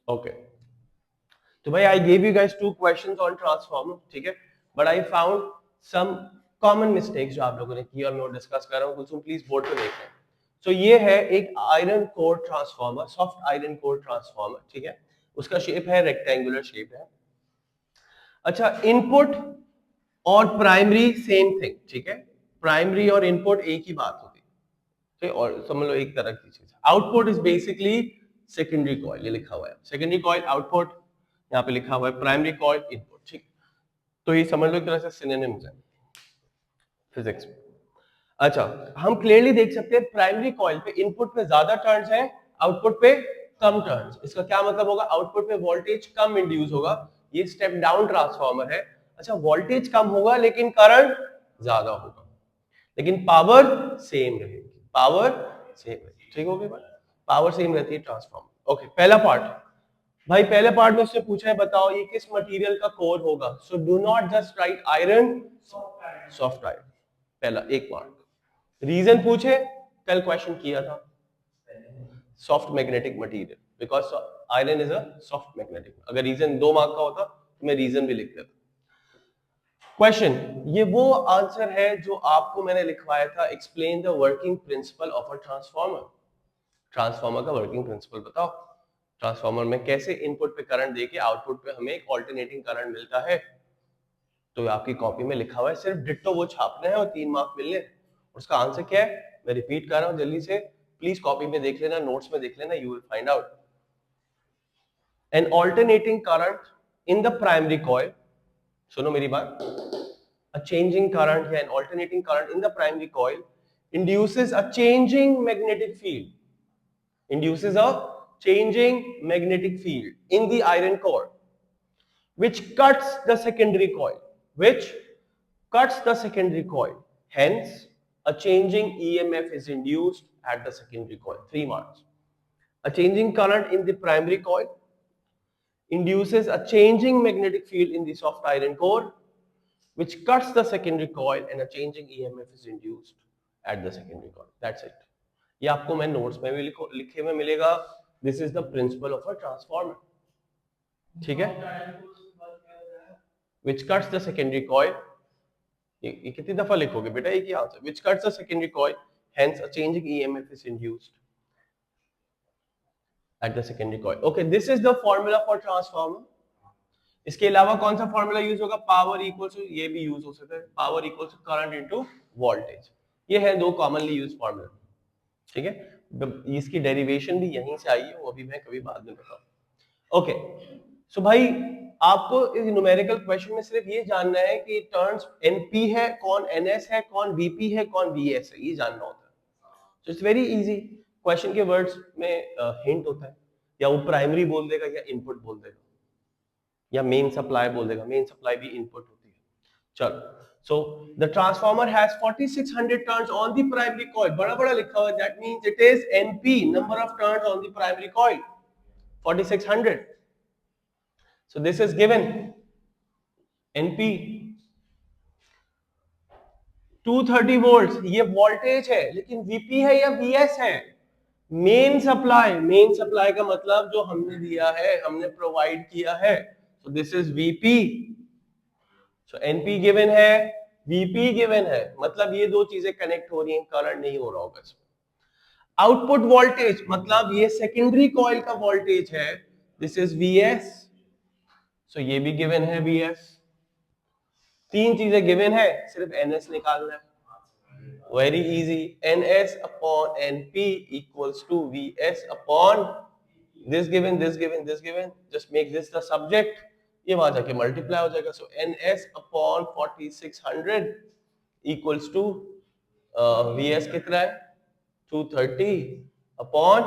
Okay, तो भाई I gave you guys 2 questions on transformer, ठीक है, but I found some common mistakes जो आप लोगों ने की और मैं डिस्कस कर रहा हूँ, कुछ प्लीज बोर्ड पे देखें। तो ये है एक iron core transformer, soft iron core transformer, ठीक है, उसका शेप है रेक्टेंगुलर शेप है। अच्छा, इनपुट और प्राइमरी सेम थिंग, ठीक है, प्राइमरी और इनपुट एक ही बात होती है, और समझ लो एक तरह की चीज। Output is basically secondary coil, ये लिखा हुआ है सेकेंडरी कॉइल आउटपुट, यहाँ पे लिखा हुआ है प्राइमरी कॉइल इनपुट, ठीक। तो ये समझ लो एक तरह से सिनोनिम्स है फिजिक्स में। अच्छा, हम क्लियरली देख सकते हैं प्राइमरी कॉइल पे इनपुट पे ज्यादा टर्न्स हैं, आउटपुट पे कम टर्न्स। इसका क्या मतलब होगा? आउटपुट पे वोल्टेज कम इंड्यूस होगा, ये स्टेप डाउन ट्रांसफार्मर है। अच्छा, वोल्टेज कम होगा लेकिन करंट ज्यादा होगा, लेकिन पावर सेम रहेगी, पावर सेम रहेगी, ठीक हो गई बात, पावर सेम रहती है ट्रांसफार्मर। ओके, पहला पार्ट भाई, पहले पार्ट में उससे पूछा है बताओ ये किस मटेरियल का कोर होगा। So do not just right iron, soft iron, पहला एक मार्क। रीजन पूछे, कल क्वेश्चन किया था, soft magnetic material, because iron is a soft magnetic. अगर रीजन 2 मार्क का होता तो मैं रीजन भी लिख देता। क्वेश्चन, ये वो आंसर है जो आपको मैंने लिखवाया था, explain the working principle of a transformer. Transformer का वर्किंग प्रिंसिपल बताओ, ट्रांसफार्मर में कैसे इनपुट पे करंट देके आउटपुट पे हमें एक ऑल्टरनेटिंग करंट मिलता है। तो आपकी कॉपी में लिखा हुआ है, सिर्फ डिट्टो वो छापना है और 3 मार्क मिलने। उसका आंसर क्या है मैं रिपीट कर रहा हूं जल्दी से, प्लीज कॉपी में देख लेना, नोट्स में देख लेना, you will find out. An alternating current in the primary coil, सुनो मेरी बात, a changing current या an alternating current in the primary coil induces a changing magnetic field, induces a changing magnetic field in the iron core, which cuts the secondary coil, which cuts the secondary coil, hence a changing EMF is induced at the secondary coil. 3 marks. A changing current in the primary coil induces a changing magnetic field in the soft iron core, which cuts the secondary coil and a changing EMF is induced at the secondary coil. That's it. ये आपको मैं notes में भी लिखे में मिलेगा। This is the principle of a transformer, ठीक है, which cuts the secondary coil। ये कितनी दफा लिखोगे बेटा एक ही answer, which cuts the secondary coil, hence a changing EMF is induced at the secondary coil। Okay, this is the formula for transformer। इसके अलावा कौन सा फॉर्मूला यूज होगा? पावर इक्वल टू, ये भी यूज हो सकता है, power equal to current into voltage. ये है 2 कॉमनली यूज फॉर्मूला, ठीक है। इसकी डेरिवेशन भी यहीं से आई है, वो भी मैं कभी बाद में बताऊं। ओके, सो भाई आपको इस न्यूमेरिकल क्वेश्चन में सिर्फ ये जानना है कि टर्न्स एनपी है, कौन एनएस है, कौन वीपी है, कौन वीएस है, ये जानना होता है। So it's very easy. Question के वर्ड्स में हिंट होता है, या वो प्राइमरी बोल देगा या इनपुट बोल देगा या मेन सप्लाई बोल देगा, मेन सप्लाई भी इनपुट होती है। चलो, so the transformer has 4600 turns on the primary coil, बड़ा बड़ा लिखा हुआ है, that means it is NP, number of turns on the primary coil, 4600। so this is given NP 230 volt, ये वोल्टेज है, लेकिन VP है या VS है? मेन सप्लाई, मेन सप्लाई का मतलब जो हमने दिया है, हमने प्रोवाइड किया है, so this is VP। So NP given है, वीपी गिवन है, मतलब ये दो चीजें कनेक्ट हो रही हैं, करंट नहीं हो रहा होगा इसमें। आउटपुट वोल्टेज मतलब ये सेकेंडरी कॉइल का वोल्टेज है, दिस इज वीएस, सो ये भी गिवन है वीएस। 3 चीजें गिवन है, सिर्फ एनएस निकालना है, very easy. N S upon N P equals to V S upon this given, this given, this given, just make this the subject, ये वहां जाके मल्टीप्लाई हो जाएगा। So N S upon 4600 equals to V S कितना है 230 अपॉन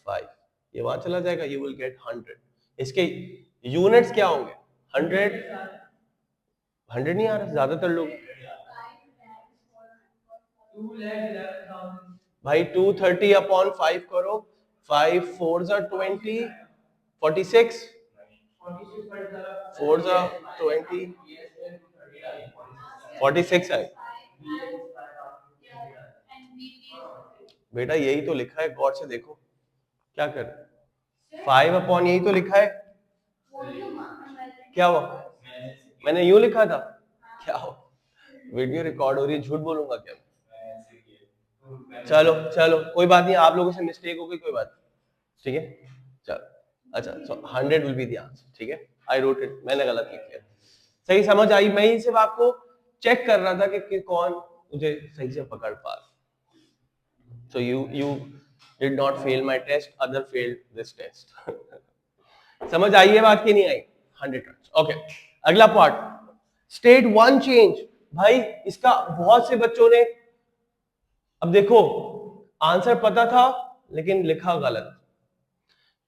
5, ये वहां चला जाएगा, यू विल गेट 100। इसके यूनिट्स क्या होंगे? 100, 100 नहीं आ रहा ज्यादातर लोग भाई 230 अपॉन 5 करो, 5 4 जा 20, 46 4 जा 20, 46 है बेटा, यही तो लिखा है, गौर से देखो क्या कर रहे हैं। 5 अपॉन यही तो लिखा है, क्या हुआ? मैंने यूं लिखा था, क्या हो? वीडियो रिकॉर्ड हो रही है, झूठ बोलूंगा क्या? चलो चलो कोई बात नहीं, आप लोगों से मिस्टेक हो गई, कोई बात नहीं, ठीक है चलो। अच्छा, सो 100 विल बी द आंसर, ठीक है। आई रोट इट, मैंने गलत लिख दिया। सही समझ आई? मैं ही सिर्फ आपको चेक कर रहा था कि कौन मुझे सही से पकड़ पा रहा। So you did not fail my test, other failed this test. समझ आई है बात की नहीं आई? 100 टर्न्स। ओके, अगला पार्ट, स्टेट वन चेंज। भाई इसका बहुत से बच्चों ने, अब देखो आंसर पता था लेकिन लिखा गलत।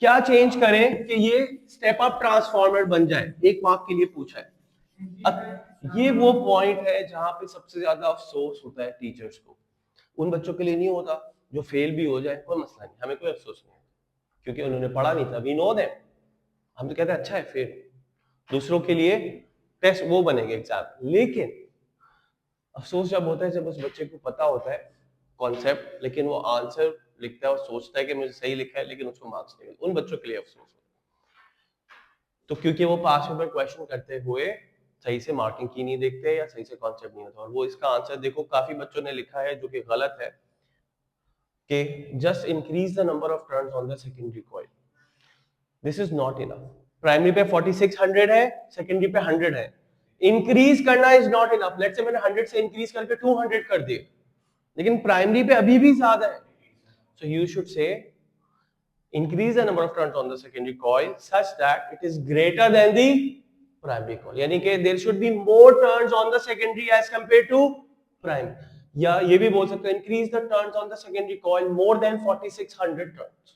क्या चेंज करें कि ये स्टेप अप ट्रांसफॉर्मर बन जाए? 1 मार्क के लिए पूछा है। ये वो पॉइंट है जहां पे सबसे ज्यादा अफसोस होता है टीचर्स को। उन बच्चों के लिए नहीं होता जो फेल भी हो जाए, कोई मसला नहीं, हमें कोई अफसोस नहीं है क्योंकि उन्होंने पढ़ा नहीं था। वी नो दैम, हम तो कहते हैं अच्छा है फेल, दूसरों के लिए टेस्ट वो बनेंगे एग्जाम। लेकिन अफसोस जब होता है जब उस बच्चे को पता होता है कॉन्सेप्ट, लेकिन वो आंसर लिखता है और सोचता है कि मुझे सही लिखा है लेकिन उसको मार्क्स नहीं मिले। उन बच्चों के लिए अफसोस होता है। तो क्योंकि वो पास पेपर क्वेश्चन करते हुए सही से मार्किंग की नहीं देखते या सही से कॉन्सेप्ट नहीं होता। और वो इसका आंसर देखो काफी बच्चों ने लिखा है जो कि गलत है कि just increase the number of turns on the secondary coil. This is not enough. Primary पे 4600 है, सेकेंडरी पे 100 है, इंक्रीज करना is not enough. Let's say मैंने 100 से इंक्रीज करके 200 कर दिए, लेकिन प्राइमरी पे अभी भी ज्यादा है। So you should say increase the number of turns on the secondary coil such that it is greater than the primary coil, यानी कि there should be more turns on the secondary as compared to primary। या ये भी बोल सकते हो increase the turns on the secondary coil more than 4600 turns,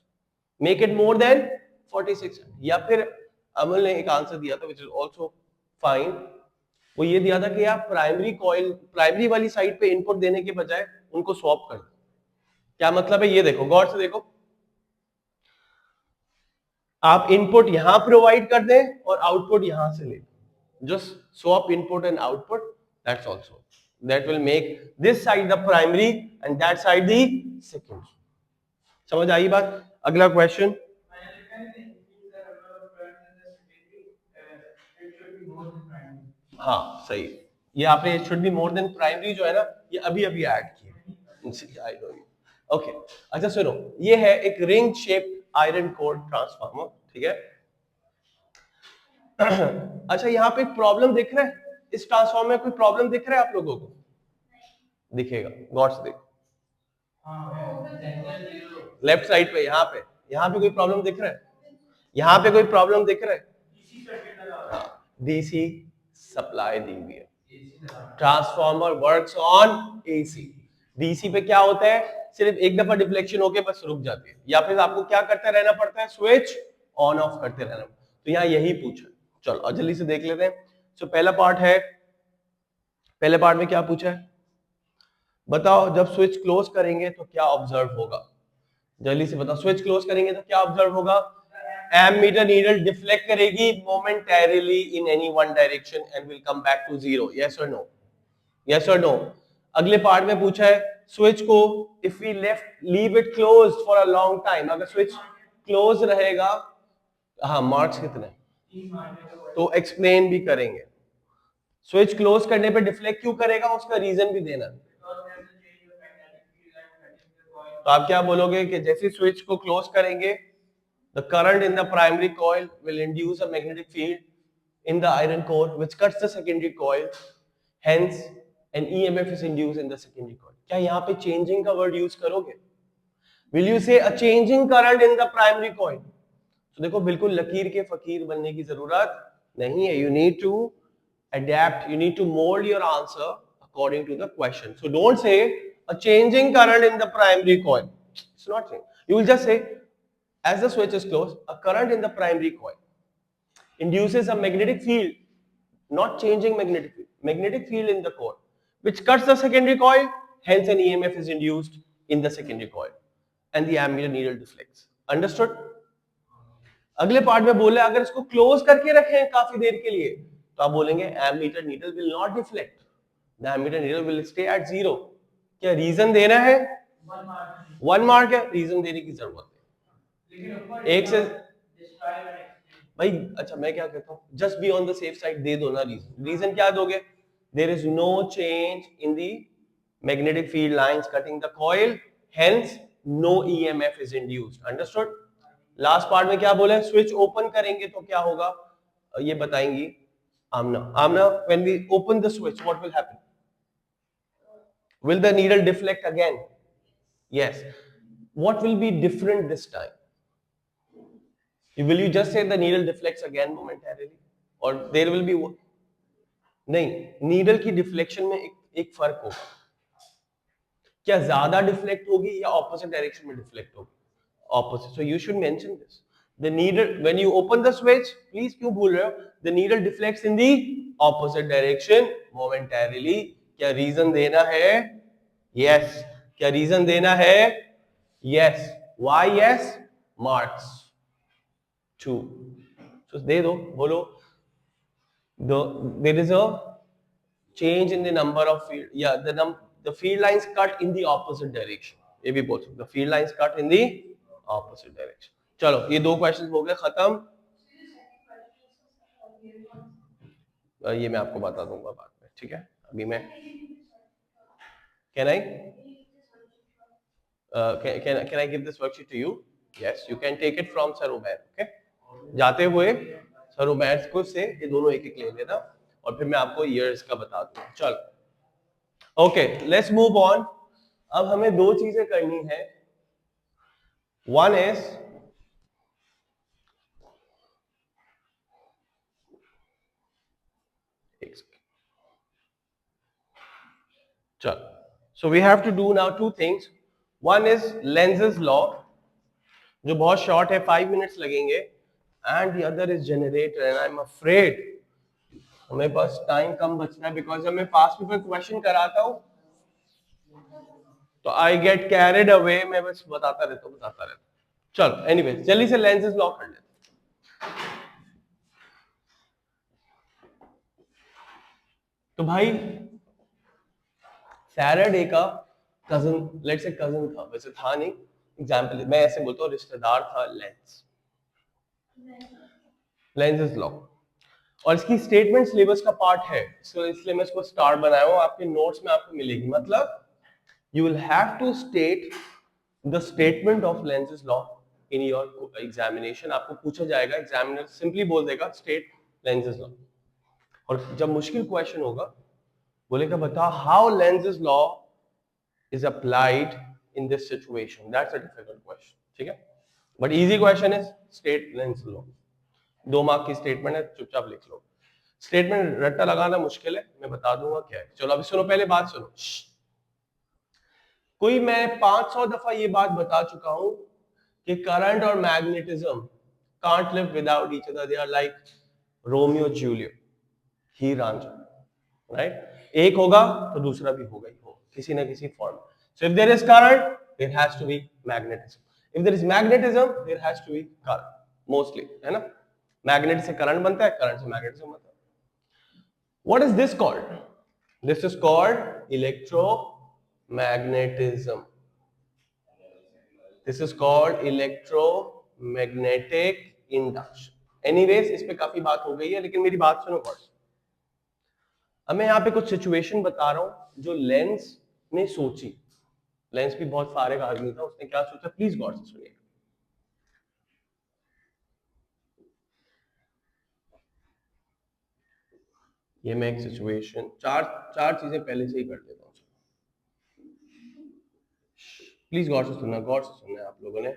make it more than 4600। या फिर अमल ने एक आंसर दिया था which is also fine, वो ये दिया था कि आप प्राइमरी कॉइल, प्राइमरी वाली साइड पे इनपुट देने के बजाय उनको स्वैप कर दो। क्या मतलब है ये देखो, गौर से देखो, आप इनपुट यहां प्रोवाइड कर दें और आउटपुट यहां से ले, just swap input and output, that's also, that will make this side the primary and that side the secondary. समझ आई बात? अगला क्वेश्चन, हाँ सही, ये आपने should be more than primary जो है ना, ये अभी अभी ऐड किया। I know you. ओके, अच्छा सुनो, ये है एक ring shape iron core transformer, ठीक है। अच्छा यहाँ पे एक प्रॉब्लम दिख रहा है, इस ट्रांसफार्मर में कोई प्रॉब्लम दिख रहा है आप लोगों को? दिखेगा, गौर से देखो, लेफ्ट साइड पे, यहाँ पे कोई प्रॉब्लम दिख रहा है? यहाँ पे कोई प्रॉब्लम दिख रहा है? डीसी सप्लाई दी हुई है, transformer works on AC. DC पे क्या होता है, सिर्फ एक दफा डिफ्लेक्शन होके बस रुक जाती है, या फिर आपको क्या करते रहना पड़ता है, स्विच ऑन ऑफ करते रहना। तो यहाँ यही पूछा। चलो और जल्दी से देख लेते हैं। तो पहला पार्ट है, पहले पार्ट में क्या पूछा है बताओ, जब स्विच क्लोज करेंगे तो क्या ऑब्जर्व होगा? जल्दी से बताओ, स्विच क्लोज करेंगे तो क्या ऑब्जर्व होगा? एमीटर नीडल डिफ्लेक्ट करेगी momentarily in any one direction and will come back to zero. Yes और नो? यस और नो? अगले पार्ट में पूछा है स्विच को if we left leave it close for a long time, अगर स्विच क्लोज रहेगा, हाँ मार्क्स कितने तो एक्सप्लेन भी करेंगे। स्विच क्लोज करने पे डिफ्लेक्ट क्यों करेगा उसका रीजन भी देना। तो आप क्या बोलोगे कि जैसे स्विच को क्लोज करेंगे, the current in the primary coil will induce a magnetic field in the iron core which cuts the secondary coil, hence an EMF is induced in the secondary coil। क्या यहाँ पे changing का word use करोगे? Will you say a changing current in the primary coil? तो देखो बिल्कुल लकीर के फकीर बनने की जरूरत नहीं है, you need to adapt, you need to mold your answer according to the question। So don't say a changing current in the primary coil, it's not changing, you will just say as the switch is closed, a current in the primary coil induces a magnetic field, not changing magnetic field in the core, which cuts the secondary coil, hence an EMF is induced in the secondary coil and the ammeter needle deflects। Understood? अगले part में बोले अगर इसको close करके रखें काफी देर के लिए तो आप बोलेंगे ammeter needle will not deflect, the ammeter needle will stay at zero। क्या रीजन देना है? 1 मार्क है, रीजन देने की जरूरत है। एक से भाई अच्छा मैं क्या कहता हूँ, just be on the safe side, दे दो ना रीजन। रीजन क्या दोगे? There is no change in the magnetic field lines cutting the coil, hence no EMF is induced. Understood? Last part में क्या बोला है? स्विच ओपन करेंगे तो क्या होगा ये बताएंगी Amna. Amna, when we open the switch what will happen? Will the needle deflect again? Yes. What will be different this time? Will you just say the needle deflects again momentarily, or there will be? नहीं, needle की deflection में एक फर्क होगा। क्या ज्यादा deflect होगी या ऑपोजिट डायरेक्शन में डिफ्लेक्ट होगी? Opposite. So you should mention this. The needle when you open the switch, please क्यों भूल रहे हो? The needle deflects in the opposite direction momentarily. क्या रीजन देना है? यस। क्या रीजन देना है? यस। Why yes? मार्क्स 2। तो दे दो, बोलो। There is a change in the number of field, yeah, the field lines cut in the opposite direction, ये भी बोल सकते, the field lines cut in the opposite direction। चलो ये दो क्वेश्चन हो गए खत्म। ये मैं आपको बता दूंगा बाद में, ठीक है? अभी मैं can I give this worksheet to you? Yes, you can take it from Sir Umair, okay? जाते हुए सर उमैर को से ये दोनों एक एक ले लेना और फिर मैं आपको ईयर्स का बता दूंगा। चलो ओके, लेट्स मूव ऑन। अब हमें दो चीजें करनी है। वन इज चलो, so we have to do now two things. One is Lenz's law, जो बहुत शॉर्ट है, 5 मिनट्स लगेंगे, and the other is generator. And I am afraid हमें बस टाइम कम बचना है, बिकॉज जब मैं फास्ट पेपर क्वेश्चन कराता हूं तो आई गेट कैरिड अवे, मैं बस बताता रहता हूं। चलो एनीवे, जल्दी से लेंसेज लॉ कर लेते। तो भाई फैराडे का कजन, लेट्स से कजन था, वैसे था नहीं, एग्जांपल मैं ऐसे बोलता हूँ, रिश्तेदार था लेंस, लेंसेज लॉ। और इसकी स्टेटमेंट सिलेबस का पार्ट है, इसलिए मैं इसको स्टार बनाया हूं, आपके नोट्स में आपको मिलेगी। मतलब you will have to state the statement of Lenz's law in your examination। आपको पूछा जाएगा, एग्जामिनर सिंपली बोल देगा स्टेट Lenz's law, और जब मुश्किल क्वेश्चन होगा बोलेगा बता how Lenz's law is applied in this situation। that's a difficult question, ठीक है? but easy question is state Lenz's law। 2 mark की स्टेटमेंट है, चुपचाप लिख लो। स्टेटमेंट रट्टा लगाना मुश्किल है, मैं बता दूंगा क्या है। चलो अभी सुनो, पहले बात सुनो। कोई मैं 500 दफा ये बात बता चुका हूं कि करंट और magnetism can't live without each other, they are like Romeo Juliet, Heer Ranjha, right? एक होगा तो दूसरा भी होगा ही हो, किसी ना किसी form. So if there is current there has to be magnetism, if there is magnetism there has to be current, mostly, है ना? मैग्नेट से करंट बनता है, करंट से मैग्नेटिज्म बनता है। What is this called? This is called electromagnetism. This is called electromagnetic induction। Anyways, इस पे काफी बात हो गई है, लेकिन मेरी बात सुनो गौर से। अब मैं यहाँ पे कुछ सिचुएशन बता रहा हूँ जो लेंस ने सोची। लेंस भी बहुत फारिग आदमी था, उसने क्या सोचा, प्लीज गौर से सुनिए। ये मैं एक सिचुएशन, चार चीजें पहले से ही कर देता हूँ। प्लीज गौर से सुनना, गौर से सुनना है आप लोगों ने।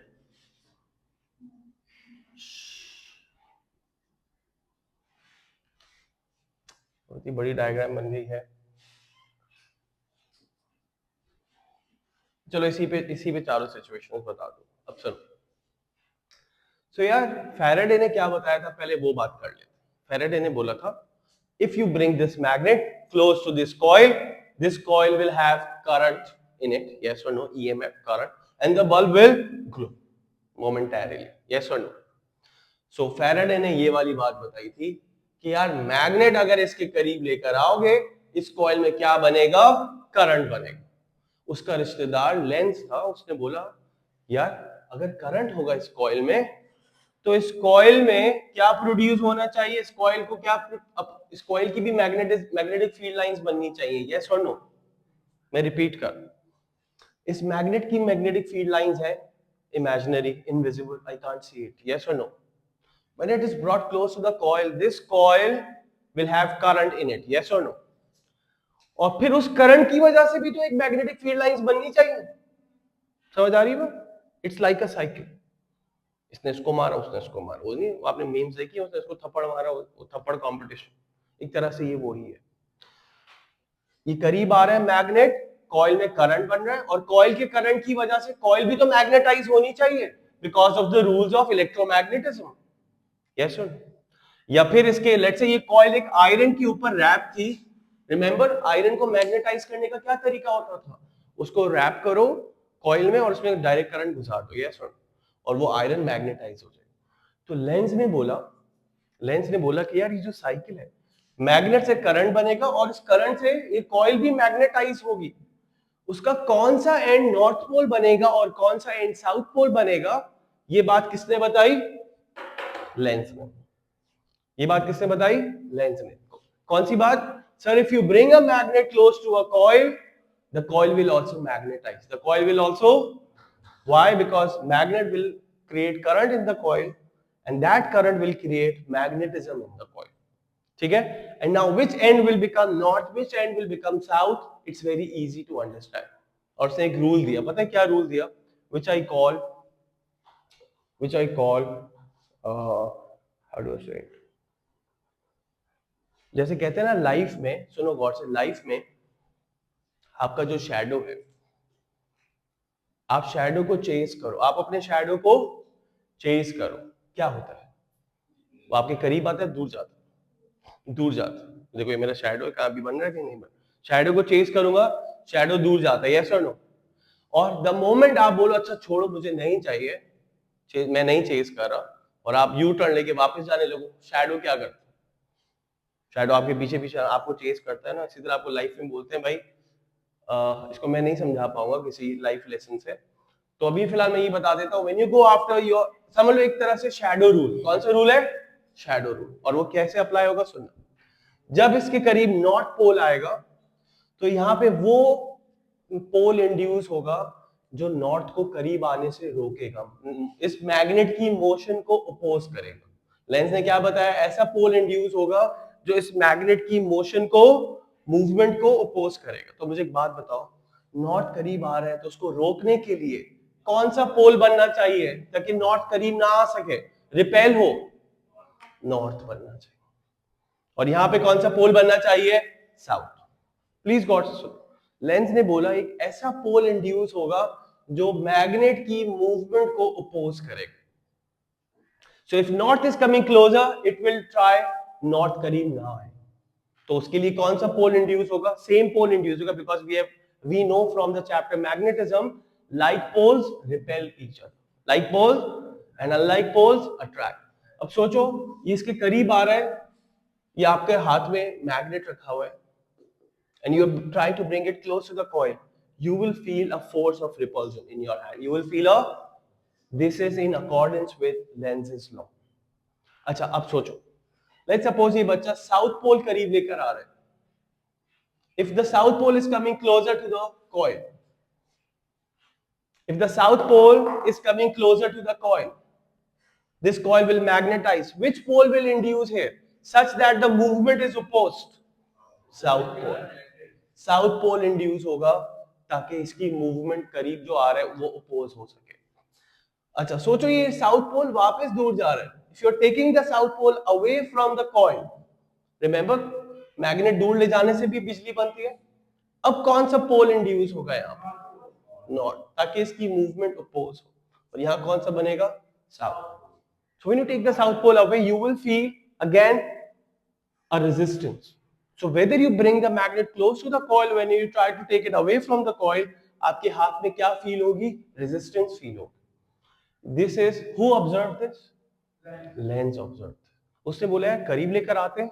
बहुत ही बड़ी डायग्राम बन गई है। चलो इसी पे चारों सिचुएशंस बता दो। अब सुनो। सो यार फैराडे ने क्या बताया था, पहले वो बात कर लेते। फैराडे ने बोला था if you bring this magnet close to this coil will have current in it, yes or no, EMF current, and the bulb will glow momentarily, yes or no। so Faraday ने ये वाली बात बताई थी कि यार मैग्नेट अगर इसके करीब लेकर आओगे, इस कॉइल में क्या बनेगा, करंट बनेगा। उसका रिश्तेदार लेंस था, उसने बोला यार अगर करंट होगा इस कॉइल में तो इस कॉइल में क्या प्रोड्यूस होना चाहिए, इस कॉइल को क्या, इस कॉइल की भी मैग्नेटिक फील्ड लाइंस बननी चाहिए, यस और नो? मैं रिपीट कर, इस मैग्नेट की मैग्नेटिक फील्ड लाइंस है imaginary, invisible, I can't see it, yes or no? When it is brought close to the coil, this coil will have current in it, yes or no? और फिर उस current की वजह से भी तो एक मैग्नेटिक फील्ड लाइंस बननी चाहिए, समझ आ रही है? इट्स लाइक अ साइकिल, इसने इसको मारा, उसने इसको मारा, वो नहीं आपने मीम्स देखी है, उसने इसको थप्पड़ मारा, वो थप्पड़ कंपटीशन, एक तरह से ये वही है। ये करीब आ रहा है मैग्नेट, कॉइल में करंट बन रहा है, और कॉइल के करंट की वजह से कॉइल भी तो मैग्नेटाइज होनी चाहिए because of the rules of electromagnetism, yes sir? या फिर इसके लेट्स से ये कॉइल एक आयरन के ऊपर रैप थी, रिमेंबर आयरन को मैग्नेटाइज करने का क्या तरीका होता था, उसको रैप करो कॉइल में और उसमें डायरेक्ट करंट घुसा दो, यस सर, और वो आयरन मैग्नेटाइज हो जाए। तो लेंज ने बोला कि यार ये जो साइकिल है, मैग्नेट से करंट बनेगा और इस करंट से ये कॉइल भी मैग्नेटाइज होगी, उसका कौन सा एंड नॉर्थ पोल बनेगा और कौन सा एंड साउथ पोल बनेगा, ये बात किसने बताई? लेंज ने। ये बात किसने बताई? लेंज ने। कौन सी बात? Sir, if you bring a magnet close to a coil, the coil will also magnetise, the coil will also, why? Because magnet will create current in the coil and that current will create magnetism in the coil, ठीक है? And now which end will become north, which end will become south, it's very easy to understand. और उसने एक rule दिया, पता है क्या rule दिया? which I call how do I say it, जैसे कहते हैं ना लाइफ में, सुनो गौर से, लाइफ में आपका जो शैडो है, आप शैडो को चेस करो, आप अपने शैडो को चेस करो, क्या होता है? वो आपके करीब आता है, दूर जाता है, दूर जाता है। देखो ये मेरा शैडो है, कहां भी बन रहा है कि नहीं बन, शैडो को चेस करूंगा, शैडो दूर जाता है, यस और नो? और द मोमेंट आप बोलो अच्छा छोड़ो मुझे नहीं चाहिए, मैं नहीं चेस कर रहा, और आप यू टर्न लेके वापस जाने लगो, शैडो क्या करता है? शैडो आपके पीछे पीछे आपको चेस करता है ना। इसी तरह आपको लाइफ में बोलते हैं भाई, इसको मैं नहीं समझा पाऊंगा किसी लाइफ लेसन से, तो अभी फिलहाल मैं ये बता देता हूँ, when you go after your, समझ लो एक तरह से शैडो रूल। कौन सा रूल है? Shadow rule. और वो कैसे अप्लाई होगा सुनना, जब इसके करीब नॉर्थ पोल आएगा तो यहाँ पे वो पोल इंड्यूस होगा जो नॉर्थ को करीब आने से रोकेगा, इस मैग्नेट की मोशन को अपोज करेगा। लेंस ने क्या बताया? ऐसा पोल इंड्यूस होगा जो इस मैग्नेट की मोशन को, मूवमेंट को अपोज करेगा। तो मुझे एक बात बताओ, नॉर्थ करीब आ रहा है तो उसको रोकने के लिए कौन सा पोल बनना चाहिए ताकि नॉर्थ करीब ना आ सके, रिपेल हो? नॉर्थ बनना चाहिए। और यहां पे कौन सा पोल बनना चाहिए? साउथ। प्लीज गॉड से सुनो, लेंस ने बोला एक ऐसा पोल इंड्यूस होगा जो मैग्नेट की मूवमेंट को अपोज करेगा। So if north is coming closer, it will try north करीब ना आए, तो उसके लिए कौन सा पोल इंड्यूस होगा? सेम पोल इंड्यूस होगा, because we know from the chapter magnetism, like poles repel each other, like poles and unlike poles attract. अब सोचो ये इसके करीब आ रहा है, ये आपके हाथ में मैग्नेट रखा हुआ है, and you are trying to bring it close to the coil, you will feel a force of repulsion in your hand, you will feel a, this is in accordance with Lenz's law. अच्छा अब सोचो, let's suppose ये बच्चा south pole करीब लेकर आ रहा है, if the south pole is coming closer to the coil, if the south pole is coming closer to the coil, this coil will magnetize, which pole will induce here such that the movement is opposed? South pole. South pole induce होगा ताकि इसकी movement करीब जो आ रहा है वो oppose हो सके। अच्छा सोचो ये साउथ पोल वापस दूर जा रहा है, if you are taking the south pole away from the coil, remember magnet दूर ले जाने से भी बिजली बनती है, अब कौन सा पोल इंड्यूस होगा यहाँ पर? नॉर्थ, ताकि इसकी मूवमेंट अपोज हो, और यहाँ कौन सा बनेगा? South. So when you take the south pole away, you will feel again a resistance. So whether you bring the magnet close to the coil, when you try to take it away from the coil, आपके हाथ में क्या feel होगी? Resistance feel होगी। This is who observed this? Lenz observed. उसने बोला है करीब लेकर आते हैं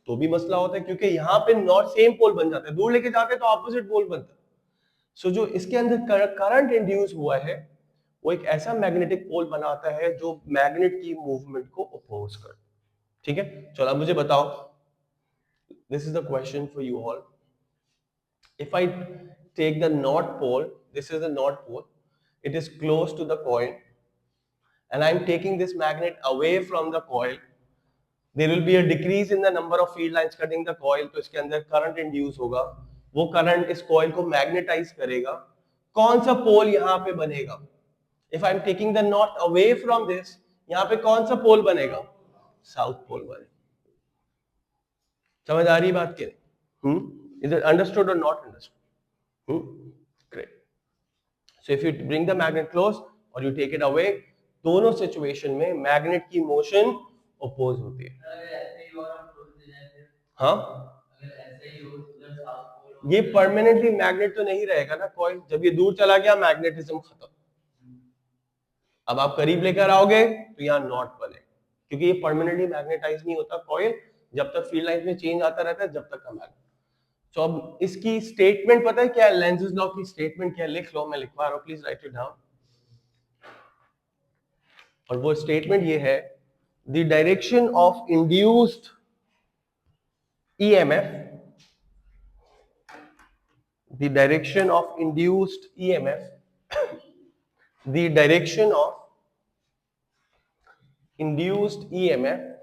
तो भी मसला होता है, क्योंकि यहाँ पे नॉट सेम पोल बन जाता है, दूर लेके जाते हैं तो ऑपोजिट पोल बनता है। सो जो इसके अंदर करंट इंड्यूस हुआ है वो एक ऐसा मैग्नेटिक पोल बनाता है जो मैग्नेट की मूवमेंट को अपोज कर। ठीक है, चलो अब मुझे बताओ, this is the question for you all. If I take the north pole, this is the north pole, it is close to the coil, and I am taking this magnet away from the coil, there will be a decrease in the number of field lines cutting the coil, तो इसके अंदर current induce होगा, वो current इस coil को magnetise करेगा, कौन सा पोल यहाँ पे बनेगा? If I am taking the north away from this, यहाँ पे कौन सा पोल बनेगा? साउथ पोल बनेगा। समझ आ रही बात के? Is it understood or not understood? Great. So if you bring the magnet close or you take it away, दोनों सिचुएशन में मैग्नेट की मोशन अपोज होती है। हाँ, ये परमानेंटली मैग्नेट तो नहीं रहेगा ना कॉइल, जब ये दूर चला गया मैग्नेटिज्म खत्म। अब आप करीब लेकर आओगे तो यहाँ नॉट बने, क्योंकि ये परमानेंटली मैग्नेटाइज नहीं होता कॉइल, जब तक फील्ड लाइंस में चेंज आता रहता है, जब तक का मैग्नेट। तो अब इसकी स्टेटमेंट पता है क्या है? लेंज़ेस लॉ की स्टेटमेंट क्या है? लिख लो, मैं लिखवा रहा हूं, प्लीज राइट इट डाउन। और वो स्टेटमेंट ये है, the direction of induced EMF, the direction of induced EMF, the direction of induced EMF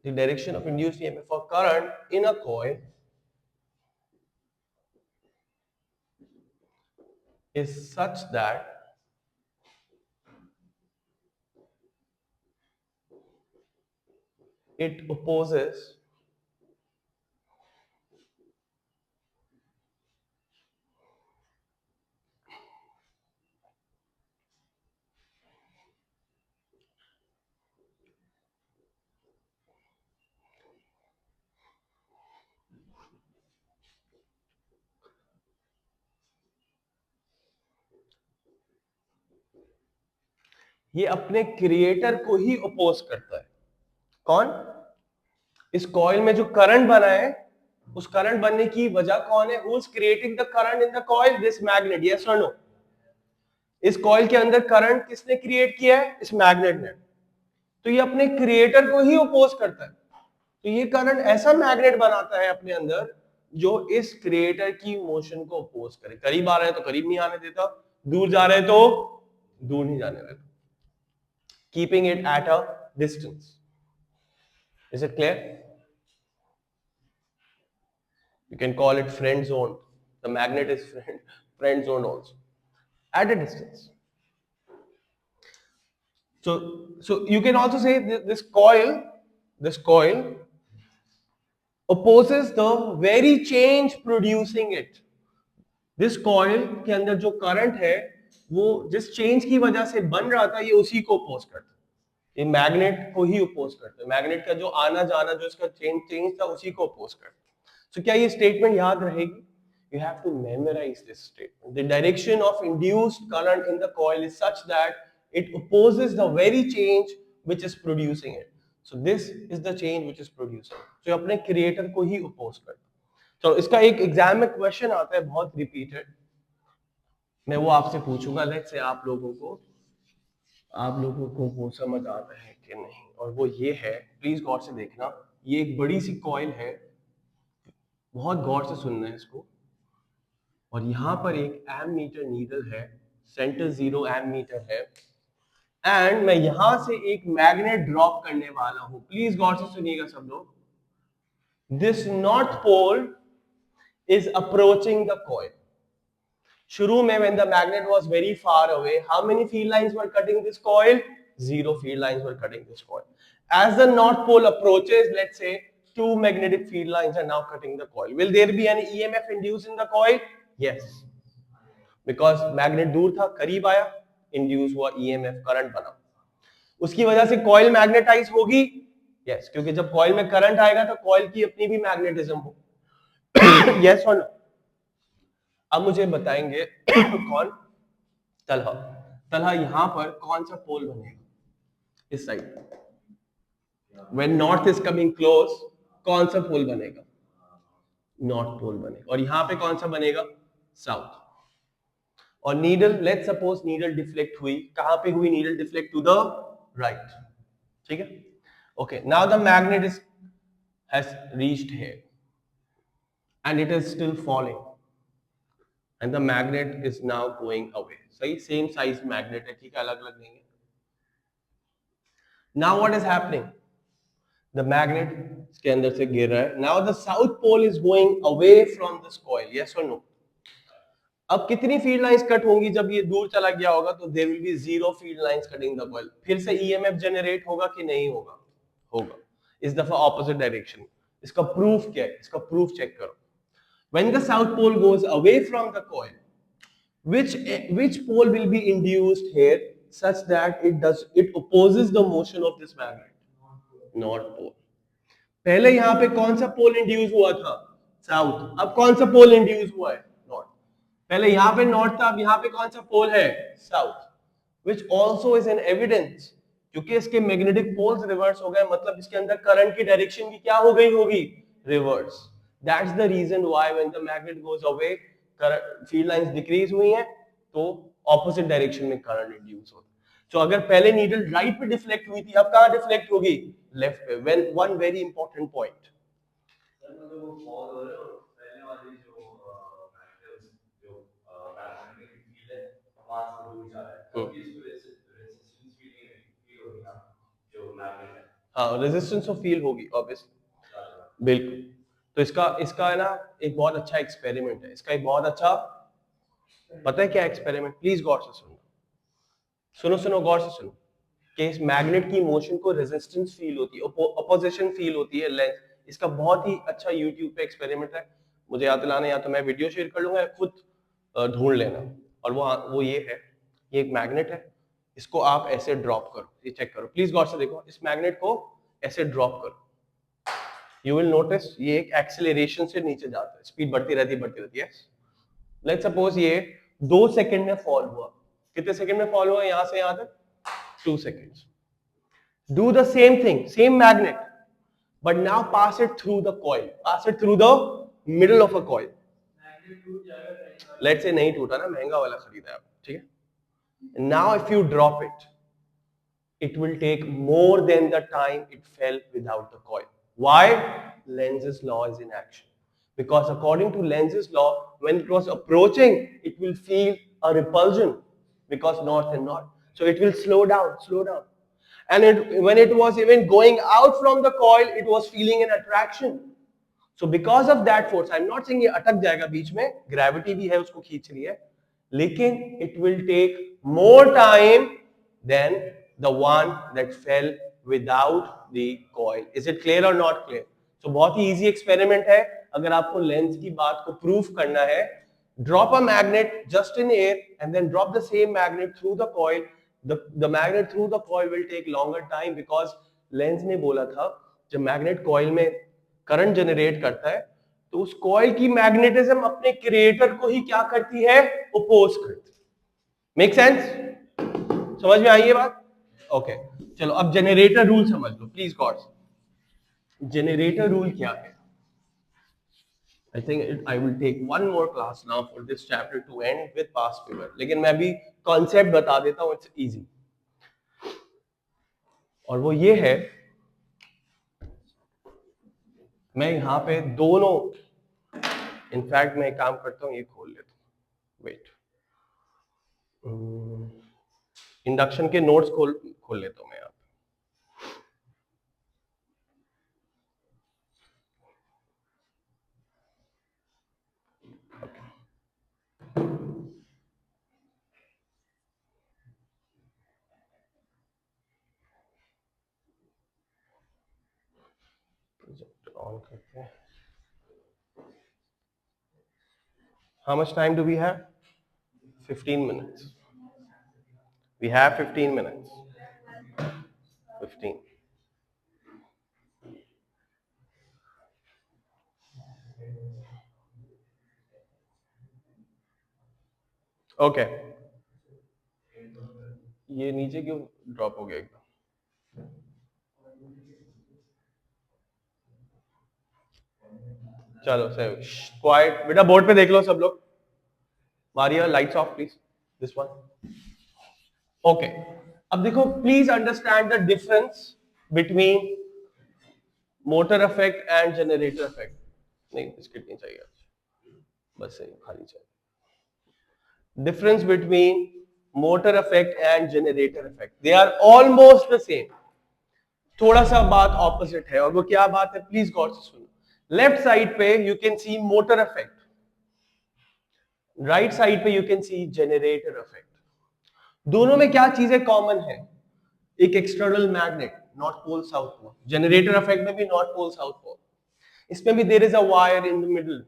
the direction of induced EMF for current in a coil is such that it opposes ये अपने creator को ही oppose करता है। कौन? इस coil में जो current बना है, उस करंट बनने की वजह कौन है? Who is creating the current in the coil? This magnet. Yes और नो? इस कॉइल के अंदर करंट किसने क्रिएट किया है? इस मैग्नेट ने। तो ये अपने क्रिएटर को ही अपोज करता है। तो ये करंट ऐसा मैग्नेट बनाता है अपने अंदर जो इस क्रिएटर की मोशन को अपोज करे। करीब आ रहे हैं तो करीब नहीं आने देता, दूर जा रहे हैं तो दूर नहीं जाने देता, keeping it at a distance. Is it clear? You can call it friend zone. The magnet is friend zone also, at a distance. So you can also say this coil opposes the very change producing it. This coil के अंदर जो current है, वो जिस change की वजह से बन रहा था, ये उसी को अपोज करता है। ये मैग्नेट को ही अपोज करता है। मैग्नेट का जो आना जाना, जो इसका चेंज था, उसी को अपोज करता है। So क्या ये स्टेटमेंट याद रहेगी? You have to memorize this statement. The direction of induced current in the coil is such that it opposes the very change which is producing it. So this is the change which is producing. So अपने creator को ही oppose करता है। तो इसका एक exam में question आता है बहुत रिपीटेड, मैं वो आपसे पूछूंगा। लेट्स से आप लोगों को वो समझ आता है कि नहीं, और वो ये है, प्लीज गौर से देखना। ये एक बड़ी सी कॉइल है, बहुत गौर से सुनना है इसको। और यहां पर एक एमीटर नीडल है, सेंटर 0 एमीटर है, एंड मैं यहां से एक मैग्नेट ड्रॉप करने वाला हूं। प्लीज गौर से सुनिएगा सब लोग। This north pole is approaching the coil. शुरू में when the magnet was very far away, how many field lines were cutting this coil? 0 field lines were cutting this coil. As the north pole approaches, let's say 2 magnetic field lines are now cutting the coil. Will there be any EMF induced in the coil? Yes, because magnet दूर था, करीब आया, induce हुआ EMF, current बना। उसकी वजह से coil magnetise होगी। yes, क्योंकि जब coil में करंट आएगा तो coil की अपनी भी मैग्नेटिज्म हो। yes or no? अब मुझे बताएंगे कौन? तलहा। तलहा यहां पर कौन सा पोल बनेगा इस side? When north is coming close, कौन सा पोल बनेगा? नॉर्थ पोल बनेगा। और यहां पे कौन सा बनेगा? साउथ। और needle, let's suppose needle deflect हुई, कहां पे हुई needle deflect? To the right, ठीक है। Okay, now the magnet is has reached here and it is still falling and the magnet is now going away. सही, same size magnet है, ठीक है, अलग अलग नहीं है। now what is happening? the magnet इसके अंदर से गिर रहा है। now the south pole is going away from this coil, yes or no? अब कितनी फील्ड लाइंस कट होंगी जब ये दूर चला गया होगा? तो there will be zero field lines cutting the coil. फिर से ईएमएफ जनरेट होगा कि नहीं होगा? होगा, इस दफा ऑपोजिट डायरेक्शन। इसका प्रूफ क्या है? इसका प्रूफ चेक करो। When the south pole goes away from the coil, which pole will be induced here such that it opposes the motion of this magnet? North pole. पहले यहां पे कौन सा पोल इंड्यूस हुआ था? साउथ। अब कौन सा पोल इंड्यूस हुआ है? नॉर्थ। पहले यहां पे नॉर्थ था, अब यहां पे कौन सा पोल है? South. which also is an evidence, क्योंकि इसके मैग्नेटिक पोल्स रिवर्स हो गए, मतलब इसके अंदर करंट की डायरेक्शन भी क्या हो गई होगी? Reverse. That's the reason why when the magnet goes away, field lines decrease हुई हैं, तो ऑपोजिट डायरेक्शन में करंट इंड्यूस होता है। तो अगर पहले नीडल राइट पे डिफ्लेक्ट हुई थी, अब कहां डिफ्लेक्ट होगी? लेफ्ट पे। When one very important point, हाँ, रेजिस्टेंस ऑफ फील होगी ऑब्वियसली, बिल्कुल। तो इसका इसका है ना एक बहुत अच्छा एक्सपेरिमेंट है, इसका एक बहुत अच्छा, पता है क्या एक्सपेरिमेंट? प्लीज गौर से सुनो, सुनो सुनो, गौर से सुनो। कि इस मैग्नेट की मोशन को रेजिस्टेंस फील होती है, अपोजिशन फील होती है, लेंथ। इसका बहुत ही अच्छा यूट्यूब पे एक्सपेरिमेंट है, मुझे याद दिलाना, या तो मैं वीडियो शेयर कर लूंगा, खुद ढूंढ लेना। और वो ये है, ये एक मैग्नेट है, इसको आप ऐसे ड्रॉप करो, ये चेक करो, प्लीज गौर से देखो, इस मैग्नेट को ऐसे ड्रॉप करो, यू विल नोटिस ये एक एक्सेलरेशन से नीचे जाता है, स्पीड बढ़ती रहती है। लेट्स सपोज ये 2 सेकंड में फॉल हुआ। कितने सेकंड में फॉल हुआ यहां से यहां तक? 2 seconds. Do the same thing, same magnet, but now pass it through the coil, pass it through the middle of a coil. Let's say नहीं टूटा ना, महंगा वाला खरीदा है, ठीक है। Now if you drop it, it will take more than the time it fell without the coil. Why? Lenz's law is in action. Because according to Lenz's law, when it was approaching, it will feel a repulsion because north and north. So it will slow down, slow down. And when it was even going out from the coil, it was feeling an attraction. So because of that force, I'm not saying ये अटक जाएगा बीच में, gravity भी है उसको खींच रही है, लेकिन it will take more time than the one that fell without the coil. Is it clear or not clear? So बहुत ही easy experiment है, अगर आपको लेंस की बात को proof करना है, drop a magnet just in air and then drop the same magnet through the coil. The magnet through the coil will take longer time because lens ने बोला था जब मैग्नेट कॉइल में करंट जनरेट करता है तो उस कॉइल की मैग्नेटिज्म अपने क्रिएटर को ही क्या करती है? ओपोज करती है। Make sense? समझ में आई ये बात? ओके, चलो अब जनरेटर रूल समझ लो प्लीज गॉड। जनरेटर रूल क्या है? I think I will take one more class now for this chapter to end with past figure. लेकिन मैं भी कॉन्सेप्ट बता देता हूं, इट्स इजी। और वो ये है, मैं यहां पे दोनों, इनफैक्ट मैं एक काम करता हूं, ये खोल लेता हूं, वेट, इंडक्शन के नोट्स खोल लेता हूं मैं यहाँ पे ऑन करते हैं। How much time do we have? 15 minutes. We have 15 minutes. 15. Okay. ये नीचे क्यों ड्रॉप हो गया एकदम? चलो सही, क्वाइट बेटा, बोर्ड पे देख लो सब लोग. Maria lights off please, this one. Okay, अब देखो, please understand the difference between motor effect and generator effect. नहीं, बिस्किट नहीं चाहिए, बस सही खाली चाहिए. Difference between motor effect and generator effect, they are almost the same. थोड़ा सा बात ऑपोजिट है, और वो क्या बात है प्लीज गौर से सुनो. लेफ्ट साइड पे you can see motor effect, right side पे you can see generator effect. दोनों में क्या चीजें कॉमन है? एक external magnet, north pole south pole. Generator effect में भी नॉर्थ पोल साउथ पोल. इसमें भी there is a wire in the middle,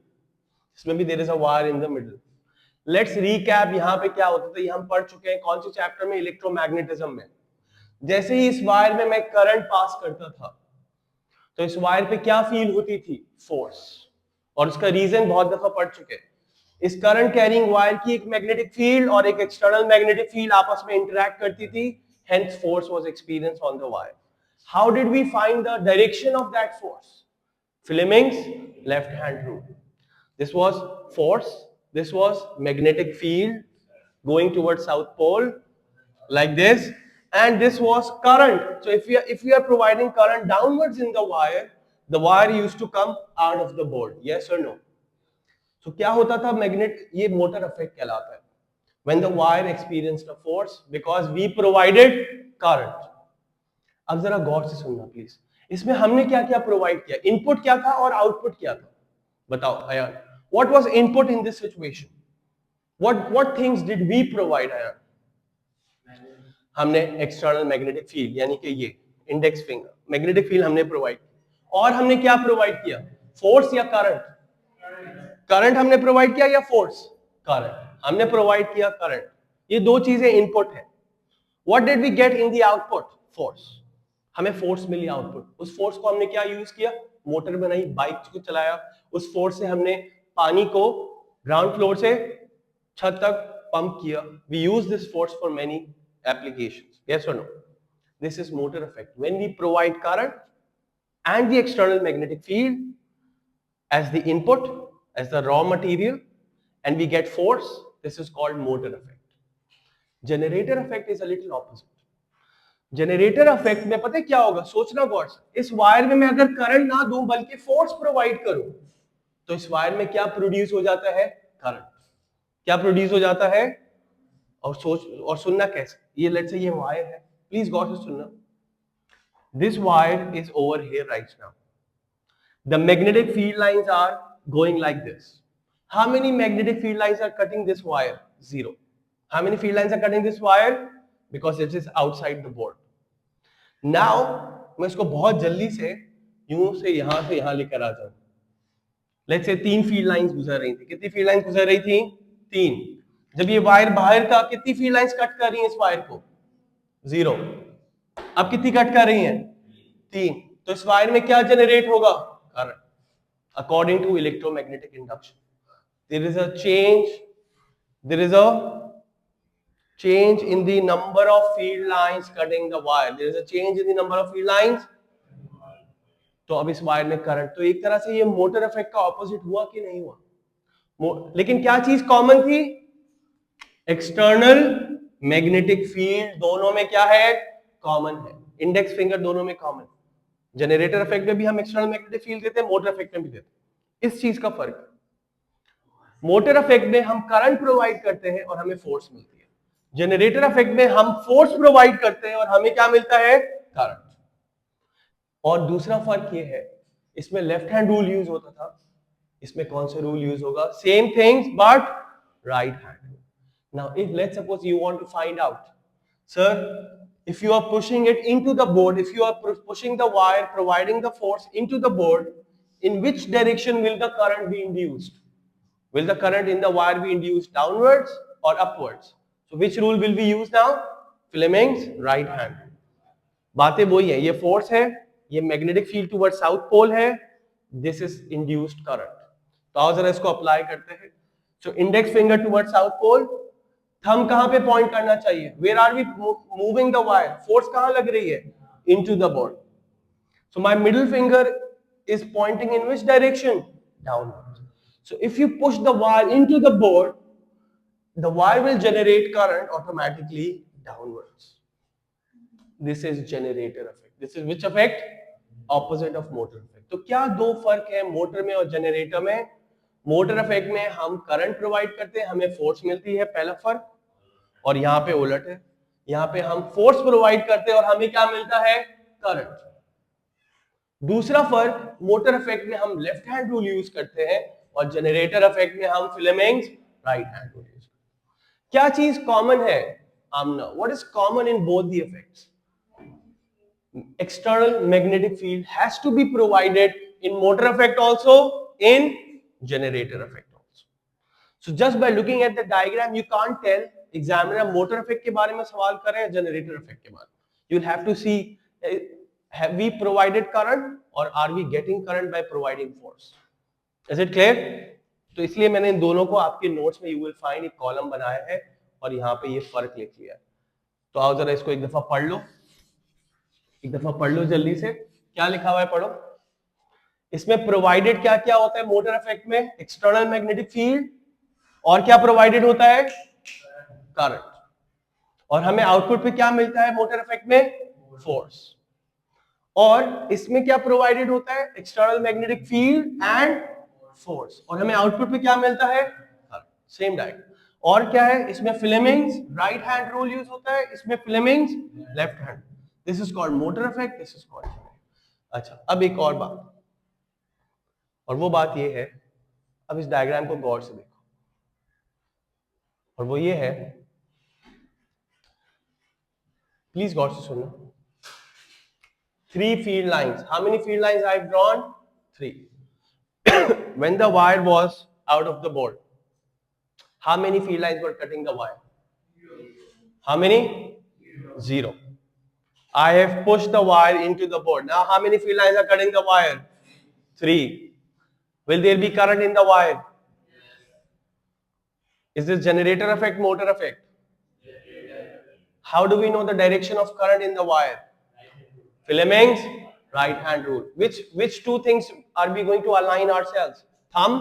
इसमें भी there is a wire in the middle. Let's recap. यहां पे क्या होता था, ये हम पढ़ चुके हैं कौन से चैप्टर में? इलेक्ट्रोमैग्नेटिज्म में. जैसे ही इस वायर में मैं करंट पास करता था, तो इस वायर पे क्या फील होती थी? फोर्स. और उसका रीजन बहुत दफा पढ़ चुके हैं. इस करंट कैरिंग वायर की एक मैग्नेटिक फील्ड और एक एक्सटर्नल मैग्नेटिक फील्ड आपस में इंटरैक्ट करती थी, hence force was experienced on the wire. How did we find the direction of that force? Fleming's left hand rule. This was force, this was magnetic field going towards south pole like this, and this was current. So if we are providing current downwards in the wire used to come out of the board. Yes or no? So क्या होता था? Magnet, ये motor effect कहलाता है. When the wire experienced a force because we provided current. अब जरा गौर से सुनना प्लीज. इसमें हमने क्या क्या प्रोवाइड किया? इनपुट क्या था और आउटपुट क्या था? बताओ Ayaan, what was input in this situation? What things did we provide Ayaan? हमने एक्सटर्नल मैग्नेटिक फील्ड, यानी कि ये इंडेक्स फिंगर मैग्नेटिक फील्ड हमने प्रोवाइड किया. और हमने क्या प्रोवाइड किया? फोर्स या करंट? करंट हमने प्रोवाइड किया या फोर्स? करंट हमने प्रोवाइड किया, करंट. ये दो चीजें इनपुट है. What did we get in the output? Force. हमें फोर्स मिली आउटपुट. उस फोर्स को हमने क्या यूज किया? मोटर बनाई, बाइक को चलाया. उस फोर्स से हमने पानी को ग्राउंड फ्लोर से छत तक पंप किया. We use this force for many applications. Yes और no? This is motor effect. When we provide current and the external magnetic field as the input, as the raw material, and we get force, this is called motor effect. Generator effect is a little opposite. Generator effect में पता है क्या होगा? सोचना गौर से. इस wire में मैं अगर करंट ना दूं बल्कि फोर्स प्रोवाइड करूं, तो इस वायर में क्या प्रोड्यूस हो जाता है? करंट. क्या प्रोड्यूस हो जाता है? और सोच और सुनना कैसे. ये लेट्स से ये वायर है, प्लीज गौर से सुनना. This wire is over here right now. The magnetic field lines are going like this. How many magnetic field lines are cutting this wire? Zero. How many field lines are cutting this wire? Because it is outside the board. Now, मैं इसको बहुत जल्दी से यूं से यहां लेकर आ जाऊं. Let's say 3 फील्ड लाइंस गुजर रही थी. कितनी फील्ड लाइंस गुजर रही थी? 3. जब ये वायर बाहर था, कितनी फील्ड लाइंस कट कर रही हैं इस वायर को? 0. अब कितनी कट कर रही हैं? 3. तो इस वायर में क्या जनरेट होगा? Current. According to electromagnetic induction, there is a change in the number of field lines cutting the wire. There is a change in the number of field lines. तो अब इस वायर में current. तो एक तरह से ये मोटर इफेक्ट का ऑपोजिट हुआ कि नहीं हुआ? लेकिन क्या चीज कॉमन थी? एक्सटर्नल मैग्नेटिक फील्ड दोनों में क्या है? कॉमन है. इंडेक्स फिंगर दोनों में कॉमन. जनरेटर इफेक्ट में भी हम एक्सटर्नल मैग्नेटिक फील्ड देते हैं, मोटर इफेक्ट में भी देते हैं. इस चीज का फर्क है. मोटर इफेक्ट में हम करंट प्रोवाइड करते हैं और हमें फोर्स मिलती है. जनरेटर इफेक्ट में हम फोर्स प्रोवाइड करते हैं और हमें क्या मिलता है? करंट. और दूसरा फर्क ये है, इसमें लेफ्ट हैंड रूल यूज होता था, इसमें कौन सा रूल यूज होगा? Same things but right hand. Now if let's suppose you want to find out, sir, if you are pushing it into the board, if you are pushing the wire, providing the force into the board, in which direction will the current be induced? Will the current in the wire be induced downwards or upwards? So which rule will we use now? Fleming's right hand. बातें वही है. ये force है, ये magnetic field toward south pole है, this is induced current. तो आओ जरा इसको अप्लाई करते हैं. So index finger toward south pole, thumb कहां पे पॉइंट करना चाहिए? Where are we moving the wire? Force कहां लग रही है? Into the board. So my middle finger is pointing in which direction? Downwards. So if you push the wire into the board, the wire will generate current automatically downwards. This is generator effect. This is which effect? Opposite of motor effect. तो क्या दो फर्क है motor में और generator में? Motor effect में हम करंट प्रोवाइड करते हैं, हमें फोर्स मिलती है, पहला फर्क. और यहाँ पे उलट है, यहाँ पे हम फोर्स प्रोवाइड करते हैं और हमें क्या मिलता है? करंट. दूसरा फर्क, मोटर इफेक्ट में हम लेफ्ट हैंड रूल यूज करते हैं और जनरेटर इफेक्ट में हम Fleming's right hand rule use करते हैं. क्या चीज कॉमन है? Amna, what is common in both the effects? External magnetic field has to be provided in motor effect also, in generator effect also. So just by looking at the diagram you can't tell examiner motor effect के बारे में सवाल कर रहे हैं generator effect के बारे में. You'll have to see have we provided current or are we getting current by providing force. Is it clear? तो इसलिए मैंने इन दोनों को आपके नोट्स में you will find एक कॉलम बनाया है और यहाँ पे ये फर्क लिख लिया है. तो आओ जरा इसको एक दफा पढ़ लो, एक दफा पढ़ लो जल्दी से. क्या लिखा हुआ है पढ़ो. इसमें प्रोवाइडेड क्या क्या होता है मोटर इफेक्ट में? External magnetic field. और क्या प्रोवाइडेड होता है? करंट. और हमें आउटपुट पे क्या मिलता है मोटर इफेक्ट में? फोर्स. और इसमें क्या प्रोवाइडेड होता है? External magnetic field and force. और हमें आउटपुट पे क्या मिलता है? करंट. Same diagram. और क्या है इसमें? Fleming's right hand rule use होता है, इसमें Fleming's left hand. This is called motor effect. This is called. अच्छा, अब एक और बात, और वो बात ये है, अब इस डायग्राम को गौर से देखो, और वो ये है, प्लीज गौर से सुनना. 3 field lines. How many field lines I've drawn? 3. When the wire was out of the board, how many field lines were cutting the wire? How many? 0. I have pushed the wire into the board. Now how many field lines are cutting the wire? 3. Will there be current in the wire? Is this generator effect, motor effect? How do we know the direction of current in the wire? Fleming's right hand rule. Which two things are we going to align ourselves? Thumb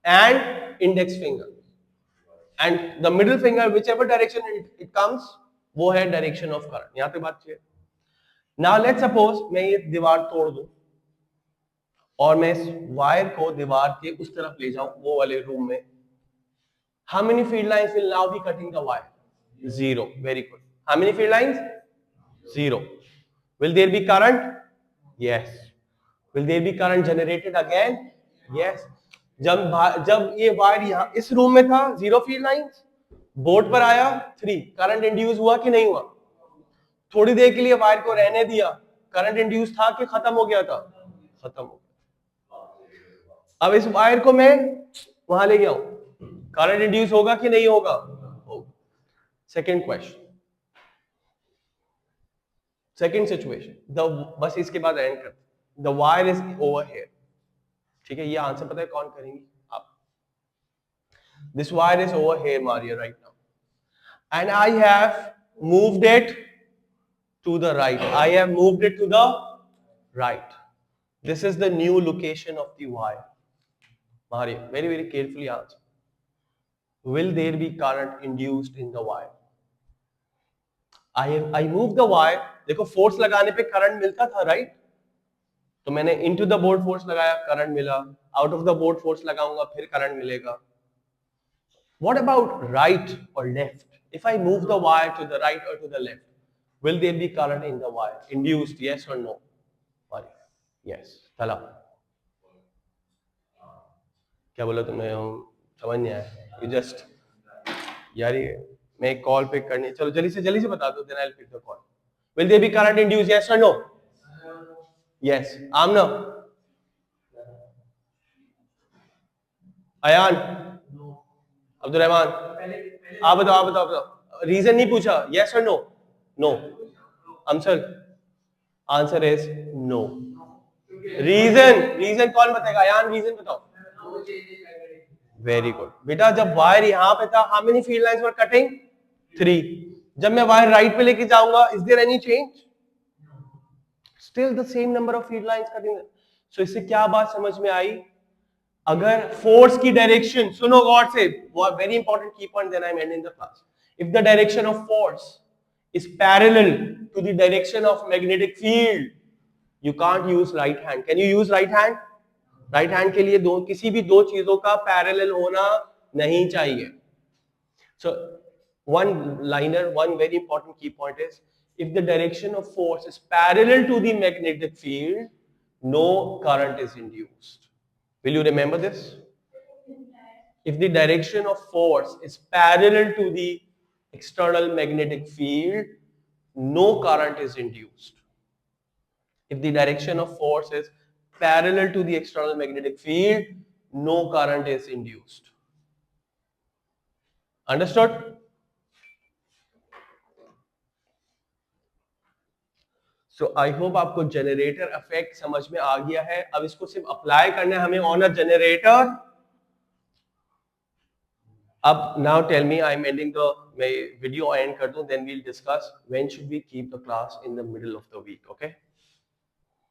and index finger. And the middle finger, whichever direction it comes, वो है direction of current. यहाँ पे बात है. Now let's suppose मैं ये दीवार तोड़ दूं और मैं इस वायर को दीवार के उस तरफ ले जाऊं, वो वाले रूम में. How many field lines will now be cutting the wire? 0. Very good. How many field lines? 0. Will there be current? Yes. Will there be current generated again? Yes. जब ये वायर यहाँ इस रूम में था 0 field lines, board पर आया 3, current induce हुआ कि नहीं हुआ? थोड़ी देर के लिए वायर को रहने दिया, करंट इंड्यूस था कि खत्म हो गया था? खत्म हो गया. अब इस वायर को मैं वहां ले गया हूं, करंट इंड्यूस होगा कि नहीं होगा? होगा. सेकेंड क्वेश्चन, सेकेंड सिचुएशन, बस इसके बाद एंड कर. The wire is over here. ठीक है, ये आंसर पता है कौन करेंगे? आप. This wire is over here Maria right now and I have moved it to the right. I have moved it to the right. This is the new location of the wire. Maria, very very carefully answer. Will there be current induced in the wire? I moved the wire. देखो force लगाने पे current मिलता था right? तो मैंने into the board force लगाया, current मिला. Out of the board force लगाऊंगा, फिर करंट मिलेगा. What about right or left? If I move the wire to the right or to the left, will there be current in the wire? Induced, yes or no? Yes. चला. क्या बोला तुमने? समझ नहीं आया. You just यार ये मैं एक कॉल पिक करनी. चलो जल्दी से बता दो. Then I'll pick the call. Will there be current induced? Yes or no? Yes. Amna. Ayan. Abdul Rahman. आप बताओ. रीजन नहीं पूछा. Yes or no? No. Answer is no. Reason कौन बताएगा? अयान रीजन बताओ. वेरी गुड बेटा, जब वायर यहाँ पे था, how many field lines were cutting? 3. जब मैं वायर राइट पे लेके जाऊंगा, is there any change? Still the same number of field lines cutting. So इससे क्या बात समझ में आई? अगर फोर्स की डायरेक्शन, सुनो गॉड से, very important key point, then I am ending the class. If the direction of force is parallel to the direction of magnetic field, you can't use right hand. Can you use right hand? Right hand के लिए किसी भी दो चीजों का parallel होना नहीं चाहिए. So one liner, one very important key point is, if the direction of force is parallel to the magnetic field, no current is induced. Will you remember this? If the direction of force is parallel to the external magnetic field, no current is induced. If the direction of force is parallel to the external magnetic field, no current is induced. Understood? So I hope आपको generator effect समझ में आ गया है. अब इसको सिर्फ apply करना है हमें ऑन अ जनरेटर. अब now tell me, I'm ending the मैं वीडियो एंड कर दूं, then we'll discuss when should we keep the class in the middle of the week. Okay?